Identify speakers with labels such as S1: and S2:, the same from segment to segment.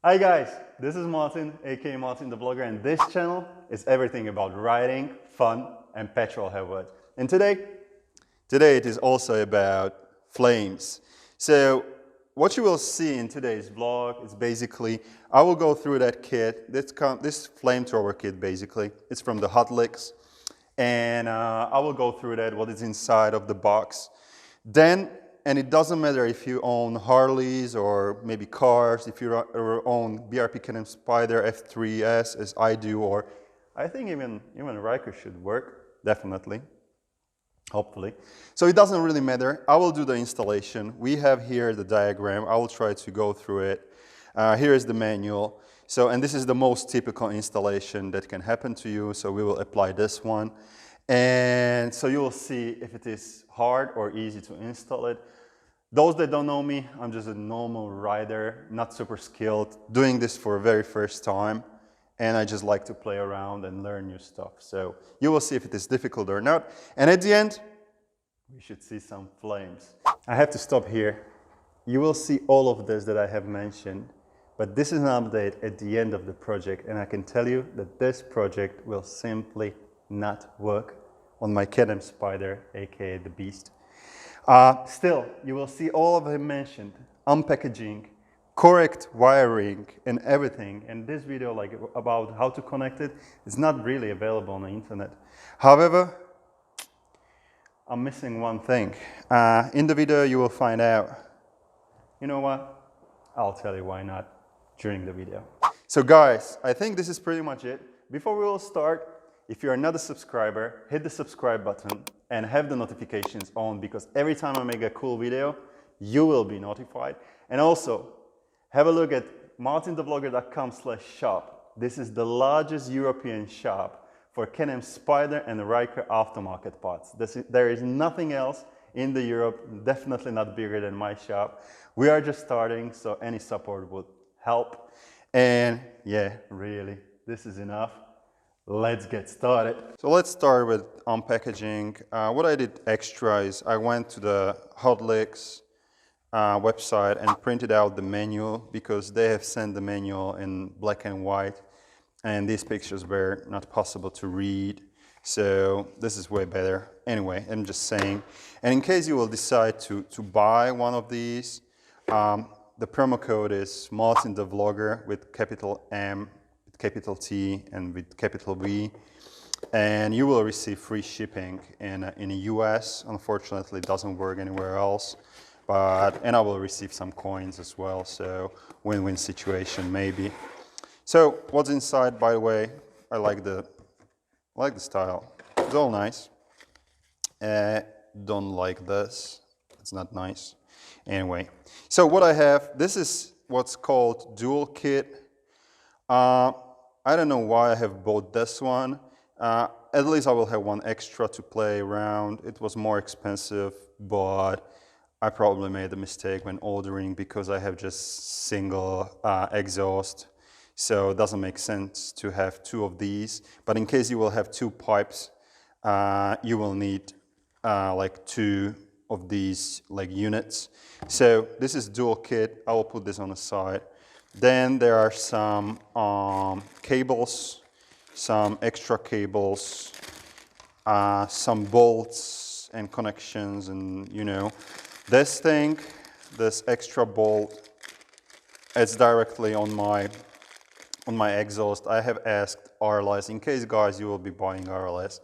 S1: Hi guys, this is Martin, aka MartinTheVlogger, and this channel is everything about riding, fun, and petrol headwood. And today it is also about flames. So what you will see in today's vlog is basically, I will go through that kit, this FlameThrower kit basically. It's from the Hot Licks, and I will go through that, what is inside of the box. Then, and it doesn't matter if you own Harleys or maybe cars, if you own BRP CanAm Spyder F3S as I do, or I think even Riker should work, definitely, hopefully. So it doesn't really matter. I will do the installation. We have here the diagram. I will try to go through it. Here is the manual. So, and this is the most typical installation that can happen to you. So we will apply this one. And so you will see if it is hard or easy to install it. Those that don't know me, I'm just a normal rider, not super skilled, doing this for the very first time. And I just like to play around and learn new stuff. So you will see if it is difficult or not. And at the end, we should see some flames. I have to stop here. You will see all of this that I have mentioned, but this is an update at the end of the project. And I can tell you that this project will simply not work on my CanAm Spyder, aka TheBeast. Still, you will see all of them mentioned, unpackaging, correct wiring, and everything. And this video, like about how to connect it, is not really available on the internet. However, I'm missing one thing. In the video, you will find out. You know what? I'll tell you why not during the video. So guys, I think this is pretty much it. Before we will start, if you're not a subscriber, hit the subscribe button and have the notifications on, because every time I make a cool video, you will be notified. And also, have a look at martinthevlogger.com/shop. This is the largest European shop for CanAm Spyder and Riker aftermarket parts. There is nothing else in the Europe, definitely not bigger than my shop. We are just starting, so any support would help. And yeah, really, this is enough. Let's get started. So let's start with unpackaging. What I did extra is I went to the Hot Licks website and printed out the manual, because they have sent the manual in black and white, and these pictures were not possible to read. So this is way better. Anyway, I'm just saying. And in case you will decide to buy one of these, the promo code is MartinTheVlogger with capital M, capital T, and with capital V, and you will receive free shipping in the US. Unfortunately, it doesn't work anywhere else, and I will receive some coins as well, so win-win situation maybe. So what's inside, by the way, I like the style. It's all nice. Don't like this. It's not nice. Anyway, so what I have, this is what's called dual kit. I don't know why I have bought this one. At least I will have one extra to play around. It was more expensive, but I probably made a mistake when ordering, because I have just single exhaust. So it doesn't make sense to have two of these. But in case you will have two pipes, you will need like two of these like units. So this is dual kit. I will put this on the side. Then there are some cables, some extra cables, some bolts and connections, and you know, this thing, this extra bolt, it's directly on my exhaust. I have asked RLS, in case guys you will be buying RLS,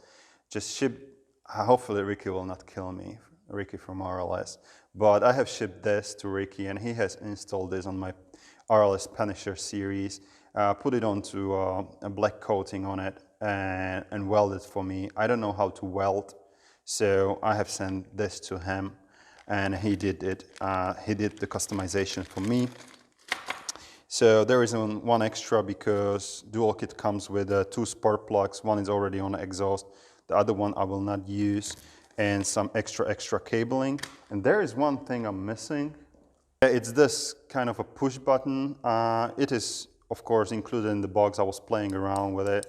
S1: just ship. Hopefully Ricky will not kill me, Ricky from RLS, but I have shipped this to Ricky, and he has installed this on my RLS Punisher series, put it onto a black coating on it, and welded for me. I don't know how to weld, so I have sent this to him, and he did it. He did the customization for me. So there is one extra, because dual kit comes with two spark plugs. One is already on the exhaust, the other one I will not use, and some extra cabling. And there is one thing I'm missing. It's this kind of a push button. It is, of course, included in the box. I was playing around with it.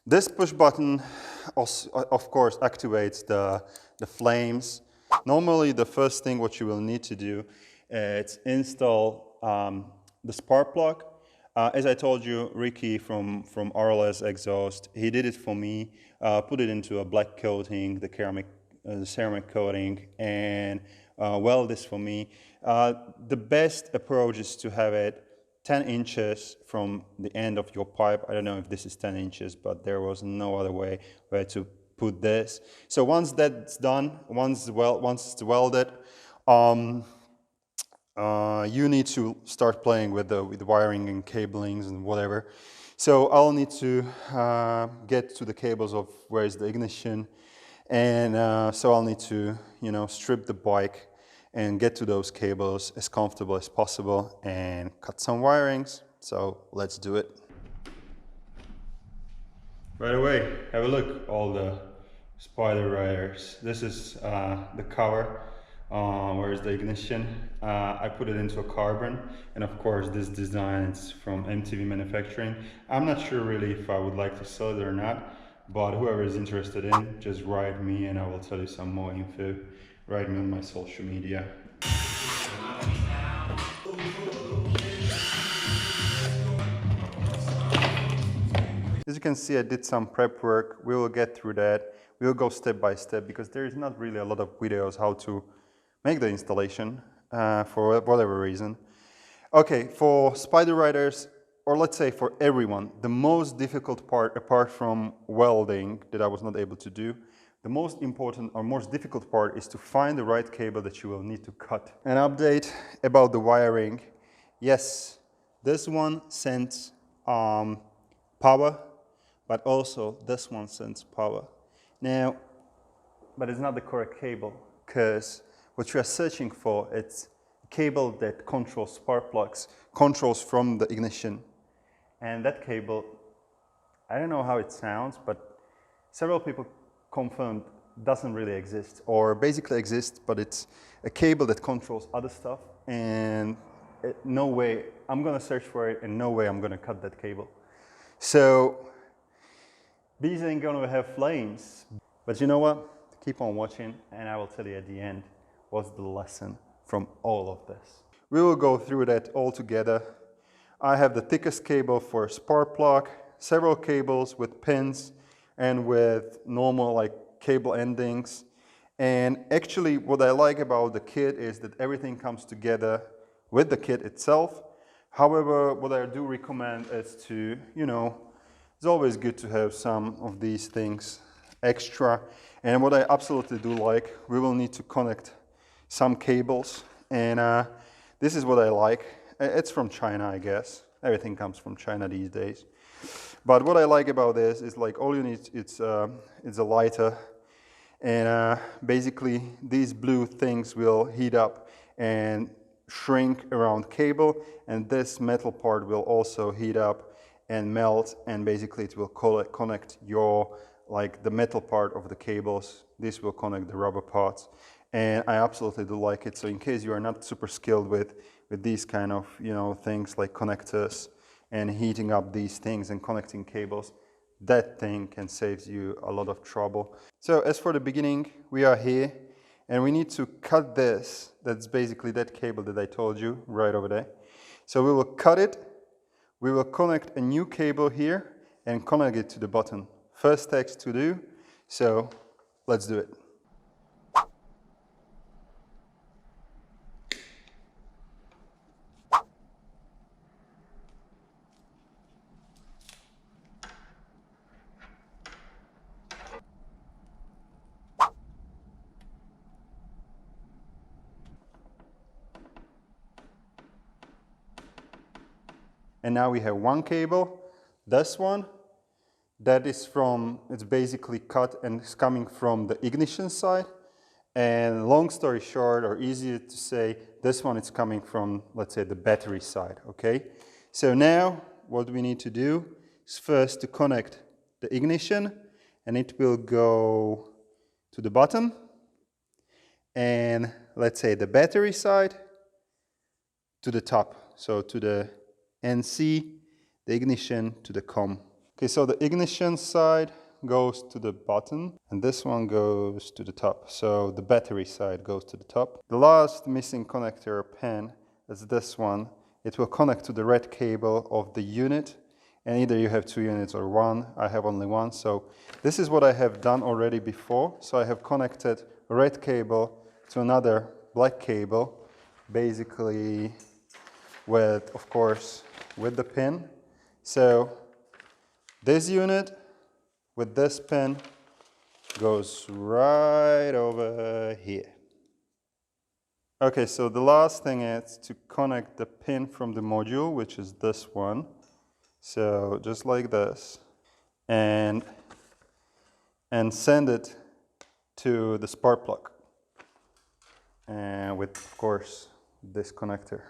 S1: This push button, of course, activates the flames. Normally, the first thing what you will need to do is install the spark plug, As I told you, Ricky from RLS Exhaust, he did it for me, put it into a black coating, the ceramic coating, and weld this for me. The best approach is to have it 10 inches from the end of your pipe. I don't know if this is 10 inches, but there was no other way where to put this. So once that's done, once it's welded, you need to start playing with the wiring and cablings and whatever. So I'll need to get to the cables of where is the ignition, and so I'll need to, you know, strip the bike and get to those cables as comfortable as possible and cut some wirings. So let's do it. Right away, have a look, all the Spyder riders. This is the cover, where is the ignition. I put it into a carbon, and of course this design is from MTV Manufacturing. I'm not sure really if I would like to sell it or not, but whoever is interested in, just write me and I will tell you some more info. Write me on my social media. As you can see, I did some prep work. We will get through that. We will go step by step because there is not really a lot of videos how to make the installation for whatever reason. Okay, for Spyder riders, or let's say for everyone, the most difficult part, apart from welding that I was not able to do, the most important or most difficult part is to find the right cable that you will need to cut. An update about the wiring. Yes, this one sends power, but also this one sends power. Now, but it's not the correct cable, because what you are searching for, it's a cable that controls spark plugs, controls from the ignition. And that cable, I don't know how it sounds, but several people confirmed doesn't really exist, or basically exists, but it's a cable that controls other stuff, and no way, I'm gonna search for it, and no way I'm gonna cut that cable. So, these ain't gonna have flames. But you know what? Keep on watching, and I will tell you at the end what's the lesson from all of this. We will go through that all together. I have the thickest cable for spark plug, several cables with pins, and with normal like cable endings. And actually what I like about the kit is that everything comes together with the kit itself. However, what I do recommend is to, you know, it's always good to have some of these things extra. And what I absolutely do like, we will need to connect some cables. And this is what I like. It's from China, I guess. Everything comes from China these days. But what I like about this is like all you need it's a lighter, and basically these blue things will heat up and shrink around cable, and this metal part will also heat up and melt, and basically it will connect your like the metal part of the cables. This will connect the rubber parts, and I absolutely do like it. So in case you are not super skilled with these kind of, you know, things like connectors and heating up these things and connecting cables, that thing can save you a lot of trouble. So as for the beginning, we are here and we need to cut this. That's basically that cable that I told you right over there. So we will cut it. We will connect a new cable here and connect it to the button. First text to do, so let's do it. And now we have one cable, this one, that is from, it's basically cut and it's coming from the ignition side. And long story short, or easier to say, this one is coming from, let's say, the battery side, okay? So now what we need to do is first to connect the ignition, and it will go to the bottom. And let's say the battery side to the top, so to the NC, the ignition to the COM. Okay, so the ignition side goes to the bottom and this one goes to the top. So the battery side goes to the top. The last missing connector pin is this one, it will connect to the red cable of the unit, and either you have 2 units or 1. I have only 1, so this is what I have done already before. So I have connected a red cable to another black cable, basically with, of course, with the pin. So this unit with this pin goes right over here. Okay, so the last thing is to connect the pin from the module, which is this one. So just like this, and send it to the spark plug, and with, of course, this connector.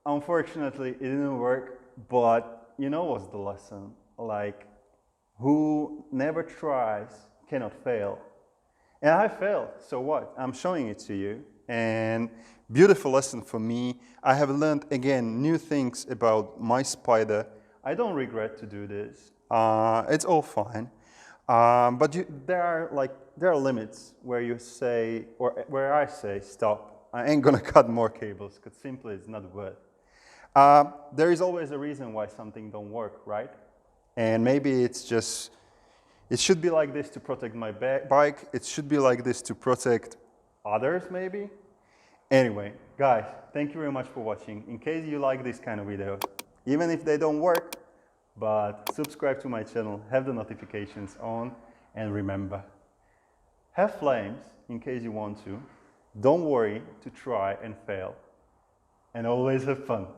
S1: Unfortunately, it didn't work, but you know what's the lesson? Like, who never tries cannot fail. And I failed, so what? I'm showing it to you. And beautiful lesson for me. I have learned, again, new things about my Spyder. I don't regret to do this. It's all fine. But there are limits where you say, or where I say, stop. I ain't gonna cut more cables, because simply it's not worth. There is always a reason why something don't work, right? And maybe it's just, it should be like this to protect my bike. It should be like this to protect others, maybe. Anyway, guys, thank you very much for watching. In case you like this kind of videos, even if they don't work, but subscribe to my channel, have the notifications on, and remember, have flames in case you want to. Don't worry to try and fail, and always have fun.